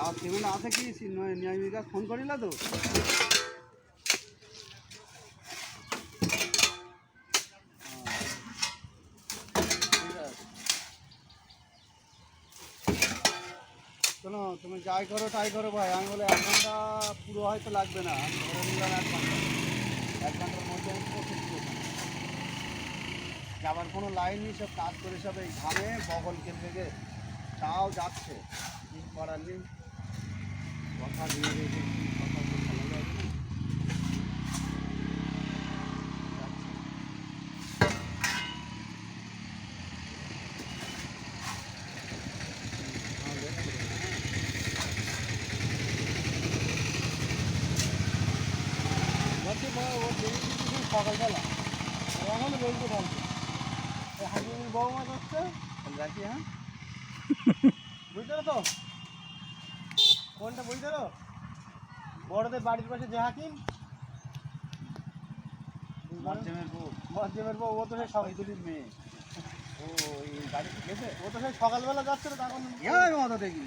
আর cement আছে কি নিয়মিকা phone করিল তো শোনো তুমি যাই করো তাই করো ভাই আমি বলে 1 ঘন্টা পুরো হয়তো লাগবে না আমি ধরে নিলাম 1 ঘন্টা 1 ঘন্টার মধ্যে আমি পৌঁছে দিব যাবার কোনো লাইন নেই সব কাজ করে সব এই ঘামে বগল কেটে গে তাও যাচ্ছে কি করার নেই কথা দিয়ে রেখে কথা তো ভালো যাবে না সকালবেলা এখনো বেলতে থাকবে হাজির বউ মাছ হচ্ছে রাখি হ্যাঁ বুঝতে পারো তো কোনটা বুঝতে পারো বড়দের বাড়ির পাশে যে হাকিম মজ্জেমের বউ ও তো সেই সকালগুলির মেয়ে ও এই গাড়ি গেছে ও তো সেই সকালবেলা যাচ্ছে তখন দেখি